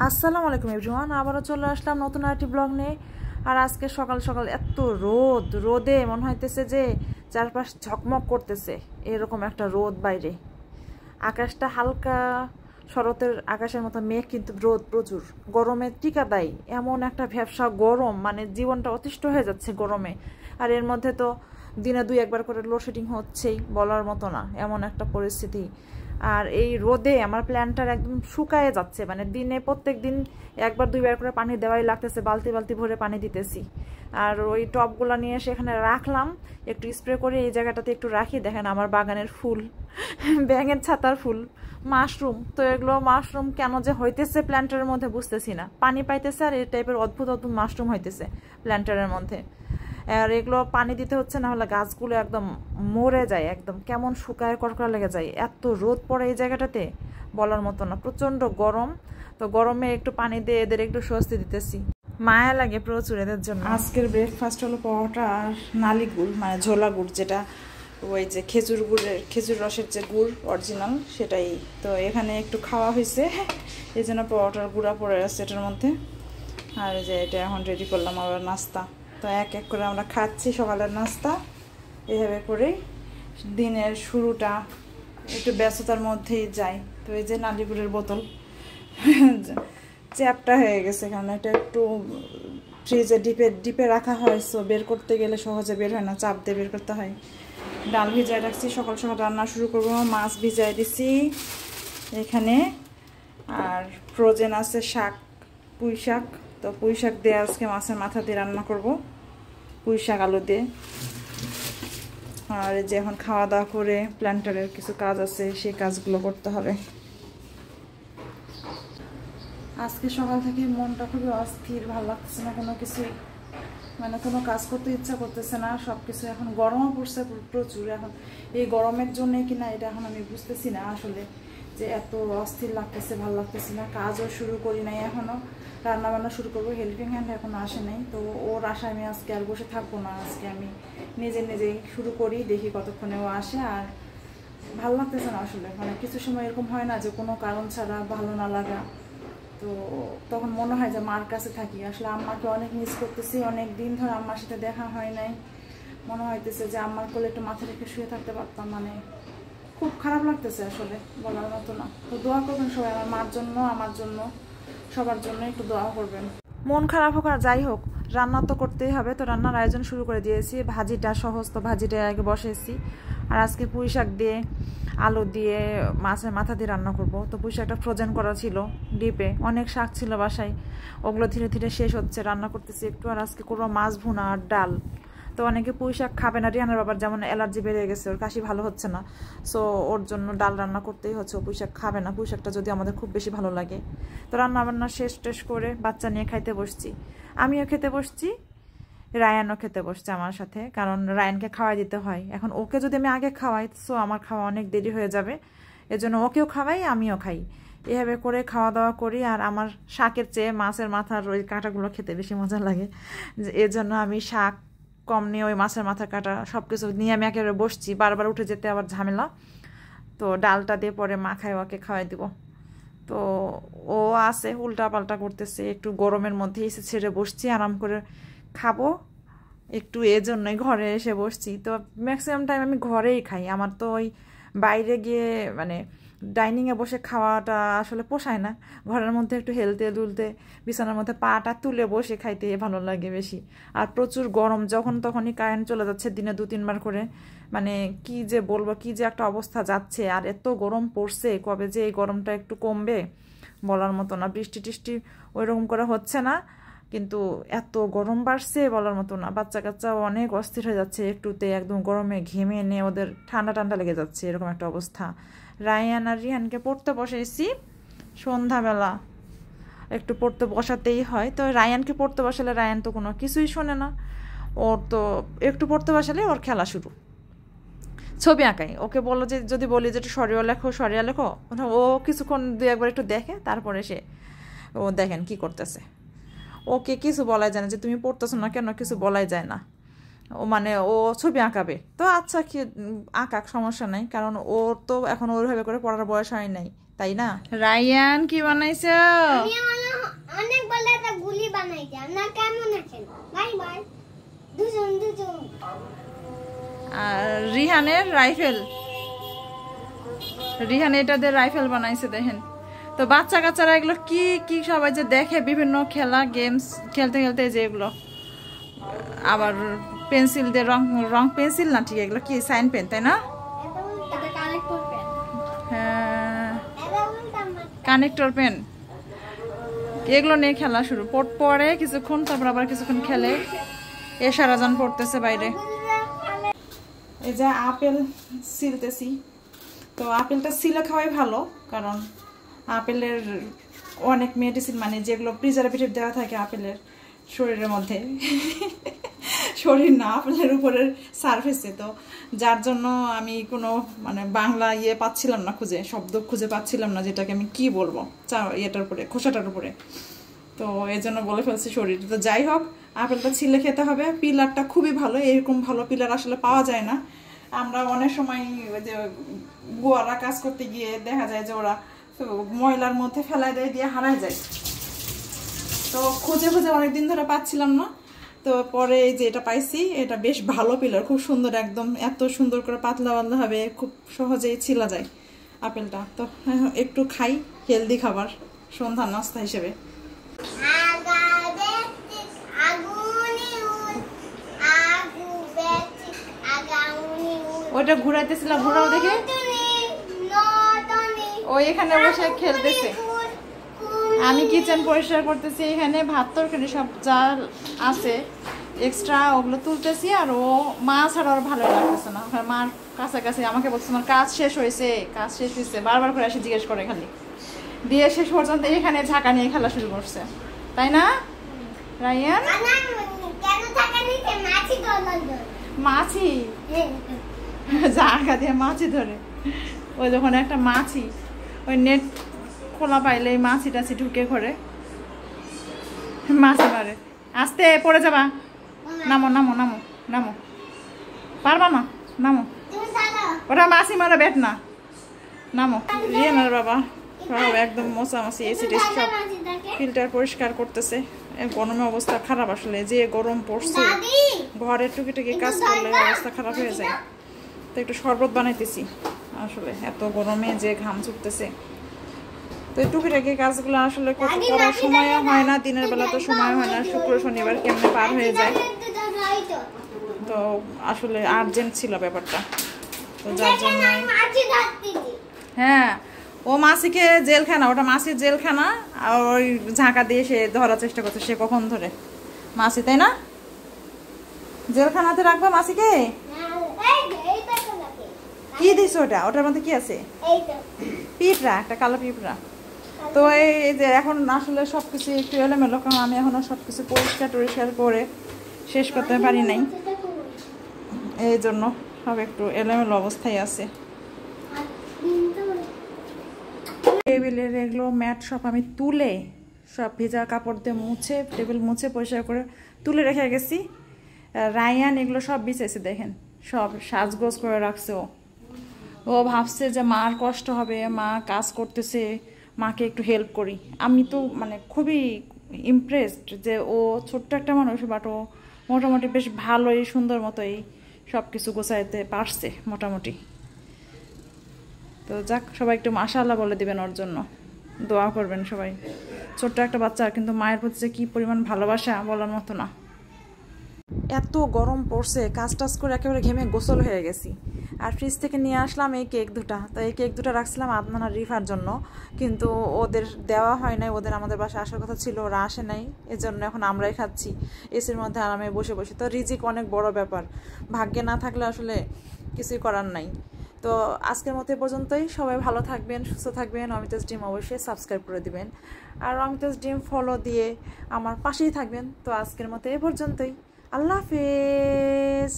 আসসালামু আলাইকুম এভরিওয়ান, আবারও চলে আসলাম নতুন আরেকটি ব্লগ নিয়ে। আর আজকে সকাল সকাল এত রোদে মনে হইতেছে যে চারপাশ ঝকমক করতেছে, এরকম একটা রোদ বাইরে। আকাশটা হালকা শরতের আকাশের মতো মেঘ, কিন্তু রোদ প্রচুর। গরমে টিকা দেয় এমন একটা ভ্যাপসা গরম, মানে জীবনটা অতিষ্ঠ হয়ে যাচ্ছে গরমে। আর এর মধ্যে তো দিনে দুই একবার করে লোডশেডিং হচ্ছেই, বলার মতো না, এমন একটা পরিস্থিতি। আর এই রোদে আমার প্ল্যান্টটার একদম শুকায়ে যাচ্ছে, মানে দিনে প্রত্যেক দিন একবার দুইবার করে পানি দেওয়াই লাগতেছে, বালতি বালতি ভরে পানি দিতেছি। আর ওই টবগুলো নিয়ে এসে এখানে রাখলাম, একটু স্প্রে করে এই জায়গাটাতে একটু রাখি। দেখেন আমার বাগানের ফুল, ব্যাঙের ছাতার ফুল, মাশরুম। তো এগুলো মাশরুম কেন যে হইতেছে প্ল্যান্টারের মধ্যে বুঝতেছি না, পানি পাইতেছে আর এই টাইপের অদ্ভুত অদ্ভুত মাশরুম হইতেছে প্ল্যান্টারের মধ্যে। আর এগুলো পানি দিতে হচ্ছে, না হলে গাছগুলো একদম মরে যায়, একদম কেমন শুকায় কড়কড়া লেগে যায়। এত রোদ পড়ে এই জায়গাটাতে বলার মতো না, প্রচণ্ড গরম। তো গরমে একটু পানি দিয়ে এদের একটু স্বস্তি দিতেছি, মায়া লাগে প্রচুর এদের জন্য। আজকের ব্রেকফাস্ট হলো পরোটা আর নালি গুড়, মানে ঝোলা গুড়, যেটা ওই যে খেজুর রসের যে গুড় অরিজিনাল, সেটাই। তো এখানে একটু খাওয়া হয়েছে, এই জন্য পরোটার গুঁড়া পড়ে আছে এটার মধ্যে। আর যে এটা এখন রেডি করলাম আবার নাস্তা। তো এক এক করে আমরা খাচ্ছি সকালের নাস্তা, এভাবে করেই দিনের শুরুটা একটু ব্যস্ততার মধ্যেই যায়। তো এই যে নালিগুড়ের বোতল চ্যাপটা হয়ে গেছে, কারণ এটা একটু ফ্রিজে ডিপে রাখা হয়, সো বের করতে গেলে সহজে বের হয় না, চাপ দিয়ে বের করতে হয়। ডাল ভিজায় রাখছি, সকাল সকাল রান্না শুরু করবো। মাছ ভিজাই দিছি এখানে, আর ফ্রোজেন আছে শাক, পুঁই শাক। তো পুঁই শাক দিয়ে আজকে মাছের মাথা দিয়ে রান্না করব, পুঁই শাক আলু দিয়ে। আর যে এখন খাওয়া দাওয়া করে প্ল্যান্টারের কিছু কাজ আছে, সেই কাজগুলো করতে হবে। আজকে সকাল থেকে মনটা খুবই অস্থির, ভালো লাগতেছে না কোনো কিছুই, মানে কোনো কাজ করতে ইচ্ছা করতেছে না। সব কিছু এখন গরমও পড়ছে প্রচুর, এখন এই গরমের জন্যে কিনা এটা এখন আমি বুঝতেছি না আসলে, যে এত অস্থির লাগতেছে, ভালো লাগতেছে না। কাজও শুরু করি নাই এখনও, রান্নাবান্না শুরু করবো, হেল্পিং হ্যান্ড এখনও আসে নাই। তো ওর আশায় আমি আজকে আর বসে থাকবো না, আজকে আমি নিজেই শুরু করি, দেখি কতক্ষণে ও আসে। আর ভালো লাগতেছে না আসলে, মানে কিছু সময় এরকম হয় না যে কোনো কারণ ছাড়া ভালো না লাগা। তো তখন মনে হয় যে মার কাছে থাকি, আসলে আম্মাকে অনেক মিস করতেছি, অনেক দিন ধরে আম্মার সাথে দেখা হয় নাই। মনে হইতেছে যে আম্মার কোলে একটু মাথা রেখে শুয়ে থাকতে পারতাম, মানে খুব খারাপ লাগতেছে আসলে, বলার মতো না। তো দোয়া করবেন সবাই আমার মার জন্য, আমার জন্য, সবার জন্য একটু দোয়া করবেন। মন খারাপ হোক আর যাই হোক, রান্না তো করতেই হবে। তো রান্নার আয়োজন শুরু করে দিয়েছি, ভাজিটা সহজ, তো ভাজিটা আগে বসেছি। আর আজকে পুঁই শাক দিয়ে আলু দিয়ে মাছের মাথা দিয়ে রান্না করব। তো পুঁই শাকটা ফ্রোজেন করা ছিল ডিপে, অনেক শাক ছিল বাসায়, ওগুলো ধীরে ধীরে শেষ হচ্ছে, রান্না করতেছি একটু। আর আজকে করবো মাছ ভুনা আর ডাল। তো অনেকে পুঁই শাক খাবে না, রিহানের বাবার যেমন অ্যালার্জি বেড়ে গেছে, ওর কাশি ভালো হচ্ছে না, সো ওর জন্য ডাল রান্না করতেই হচ্ছে। ও পুঁই শাক খাবে না, পুঁই শাকটা যদি আমাদের খুব বেশি ভালো লাগে। তো রান্না বান্না শেষ করে বাচ্চা নিয়ে খাইতে বসছি, আমিও খেতে বসছি, রায়ানও খেতে বসছে আমার সাথে, কারণ রায়ানকে খাওয়াই দিতে হয়। এখন ওকে যদি আমি আগে খাওয়াই, সো আমার খাওয়া অনেক দেরি হয়ে যাবে, এজন্য ওকেও খাওয়াই আমিও খাই, এভাবে করে খাওয়া দাওয়া করি। আর আমার শাকের চেয়ে মাছের মাথার ওই কাঁটাগুলো খেতে বেশি মজা লাগে, এর জন্য আমি শাক কম নিয়ে ওই মাছের মাথার কাঁটা সব কিছু নিয়ে আমি একেবারে বসছি, বারবার উঠে যেতে আবার ঝামেলা। তো ডালটা দিয়ে পরে মাখায় ওকে খাওয়াই দিব। তো ও আছে উল্টা পাল্টা করতেছে, একটু গরমের মধ্যে এসে ছেড়ে বসছি, আরাম করে খাবো একটু, এজন্যই ঘরে এসে বসছি। তো ম্যাক্সিমাম টাইম আমি ঘরেই খাই, আমার তো ওই বাইরে গিয়ে মানে ডাইনিংয়ে বসে খাওয়াটা আসলে পোষায় না। ঘরের মধ্যে একটু হেলতে দুলতে, বিছানার মধ্যে পাটা তুলে বসে খাইতে ভালো লাগে বেশি। আর প্রচুর গরম, যখন তখনই কারেন্ট চলে যাচ্ছে, দিনে 2-3 বার করে, মানে কি যে বলবো, কি যে একটা অবস্থা যাচ্ছে। আর এত গরম পড়ছে, কবে যে এই গরমটা একটু কমবে বলার মতো না। বৃষ্টি টিষ্টি ওইরকম করে হচ্ছে না, কিন্তু এত গরম বাড়ছে বলার মতো না। বাচ্চা কাচ্চাও অনেক অস্থির হয়ে যাচ্ছে, একটুতে একদম গরমে ঘেমে নিয়ে ওদের ঠান্ডা ঠান্ডা লেগে যাচ্ছে, এরকম একটা অবস্থা। রায়ান আর রিহানকে পড়তে বসাইছি সন্ধ্যাবেলা, একটু পড়তে বসাতেই হয়। তো রায়ানকে পড়তে বসালে রায়ান তো কোনো কিছুই শোনে না, ওর তো একটু পড়তে বসালে ওর খেলা শুরু, ছবি আঁকাই। ওকে বলো যে, যদি বলি যে একটু সরিয়া লেখো, ও কিছুক্ষণ 2-1 বার একটু দেখে, তারপরে সে ও দেখেন কি করতেছে। ওকে কিছু বলাই যায় না, যে তুমি পড়তেছো না কেন, কিছু বলাই যায় না। ও মানে ও ছবি আঁকাবে, তো আচ্ছা কি আঁকাক, সমস্যা নাই, কারণ ওর তো এখন ওইভাবে করে পড়ার বয়স হয় নাই, তাই না? রায়ান কি বানাইছো? অনেক বলে একটা গুলি বানাই দেন না কেমন আছেন বাই বাই দুজন আর রিহানের রাইফেল, রিহান এটাদের রাইফেল বানাইছে দেখেন। তো বাচ্চা কাচ্চারা এগুলো কি কি সবাই যে দেখে বিভিন্ন খেলা গেমস খেলতে খেলতে, যে এগুলো আবার পেন্সিল দিয়ে রং রং পেন্সিল না, ঠিক এগুলো কি সাইন পেন তাই না? হ্যাঁ কানেক্টর পেন, এগুলো নিয়ে খেলা শুরু। পড়ে কিছুক্ষণ, তারপর আবার কিছুক্ষণ খেলে। সারাজান পড়তেছে বাইরে। এই যে আপেল ছিলতেছি, তো আপেলটা ছিলে খাওয়াই ভালো, কারণ আপেলের অনেক মেডিসিন, মানে যেগুলো প্রিজারভেটিভ দেওয়া থাকে আপেলের শরীরের মধ্যে, শরীর না আপেলের উপরের সারফেসে, তো যার জন্য আমি কোনো মানে বাংলা পাচ্ছিলাম না, শব্দ খুঁজে পাচ্ছিলাম না যেটাকে আমি কি বলবো এটার উপরে, খোসাটার উপরে। তো এই জন্য বলে ফেলছি শরীর। তো যাই হোক, আপেলটা ছিলে খেতে হবে। পিলারটা খুবই ভালো, এরকম ভালো পিলার আসলে পাওয়া যায় না। আমরা অনেক সময় যে বুয়ারা কাজ করতে গিয়ে দেখা যায় যে ওরা ময়লার মধ্যে ফেলাই দেয়, দিয়ে হারায় যায়। তো খুঁজে অনেকদিন ধরে পাচ্ছিলাম না, তো পরে এই যে এটা পাইছি, এটা বেশ ভালো পিলার, খুব সুন্দর, একদম এত সুন্দর করে পাতলা পাতলা হবে, খুব সহজেই ছিলা যায় আপেলটা। তো একটু খাই, হেলদি খাবার সন্ধ্যার নাস্তা হিসেবে। ওইটা ঘুরাইতেছিলাম, ঘুরাও দেখে ওই এখানে বসে খেলতেছে। আমি কিচেন পরিষ্কার করতেছি, এখানে ভাত তরকারি সব যা আছে এক্সট্রা ওগুলো তুলতেছি। আর ও মা ছাড়া আর ভালো লাগতেছে না, মার কাছাকাছি আমাকে বলছে আমার কাজ শেষ হয়েছে, কাজ শেষ হয়েছে, বারবার করে এসে জিজ্ঞেস করে খালি। দিয়ে শেষ পর্যন্ত এখানে ঝাঁকা নিয়ে খেলা শুরু করছে, তাই না রায়ান? মাছি জায়গা দিয়ে মাছি ধরে, ওই যখন একটা মাছি ওই নেট খোলা পাইলে এই মাছি টাছি ঢুকে ঘরে মাছি মারে। আস্তে পড়ে যাবা, নামো নামো নামো নামো, পারবা না, নামো, ওটা মাছি মারা ব্যাট না, নামো। রিয়ানার বাবা সব একদম মোছামাছি এসিড সব ফিল্টার পরিষ্কার করতেছে। গরমে অবস্থা খারাপ, আসলে যে গরম পড়ছে ঘরের টুকিটাকি কাজ করলে অবস্থা খারাপ হয়ে যায়। তো একটু শরবত বানাইতেছি, আসলে এত গরমে যে ঘাম ছুটতেছে। তো এই টুকিটাকি কাজগুলো আসলে করার সময় হয় না, দিনের বেলা তো সময় হয় না, শুক্র শনিবার কেমনে পার হয়ে যায়। তো আসলে আর্জেন্ট ছিল ব্যাপারটা, তো যার জন্য হ্যাঁ ও মাসিকে জেলখানা, ওটা মাসির জেলখানা, আর ওই ঝাঁকা দিয়ে সে ধরার চেষ্টা করছে। সে কখন ধরে মাসি, তাই না? জেলখানাতে রাখবা মাসিকে? কি দিস ওটা? ওটার মধ্যে কি আছে? পিঁপড়া, একটা কালো পিঁপড়া। তো এই যে এখন আসলে সবকিছু একটু এলোমেলো, কারণ আমি এখনো সবকিছু পরিষ্কার করে শেষ করতে পারি নাই, এই জন্য সব একটু এলোমেলো অবস্থায় আছে। টেবিলের এগুলো ম্যাট সব আমি তুলে সব ভেজা কাপড় দিয়ে মুছে, টেবিল মুছে পরিষ্কার করে তুলে রেখে গেছি। রায়ান এগুলো সব বিছাইছে, দেখেন সব সাজগোজ করে রাখছে। ও ভাবছে যে মার কষ্ট হবে, মা কাজ করতেছে, মাকে একটু হেল্প করি। আমি তো মানে খুবই ইমপ্রেসড যে ও ছোট্ট একটা মানুষ, বাট ও মোটামুটি বেশ ভালোই সুন্দর মতোই সব কিছু গোছাইতে পারছে মোটামুটি। তো যাক, সবাই একটু মাশাআল্লাহ বলে দিবেন, ওর জন্য দোয়া করবেন সবাই। ছোট্ট একটা বাচ্চা, কিন্তু মায়ের প্রতি যে কী পরিমাণ ভালোবাসা বলার মতো না। এত গরম পড়ছে, কাজ টাজ করে একেবারে ঘেমে গোসল হয়ে গেছি। আর ফ্রিজ থেকে নিয়ে আসলাম এই কেক দুটা। তো এই কেক দুটা রাখছিলাম আদনান আর রিফার জন্য, কিন্তু ওদের দেওয়া হয় নাই। ওদের আমাদের বাসায় আসার কথা ছিল, ওরা আসে নাই, এজন্য এখন আমরাই খাচ্ছি এসির মধ্যে আরামে বসে বসে। তো রিজিক অনেক বড় ব্যাপার, ভাগ্যে না থাকলে আসলে কিছুই করার নাই। তো আজকের মতো পর্যন্তই। সবাই ভালো থাকবেন, সুস্থ থাকবেন। অমিতাস ড্রিম অবশ্যই সাবস্ক্রাইব করে দিবেন, আর অমিতাস ড্রিম ফলো দিয়ে আমার পাশেই থাকবেন। তো আজকের মতো এ পর্যন্তই। আল্লাহ হাফেজ।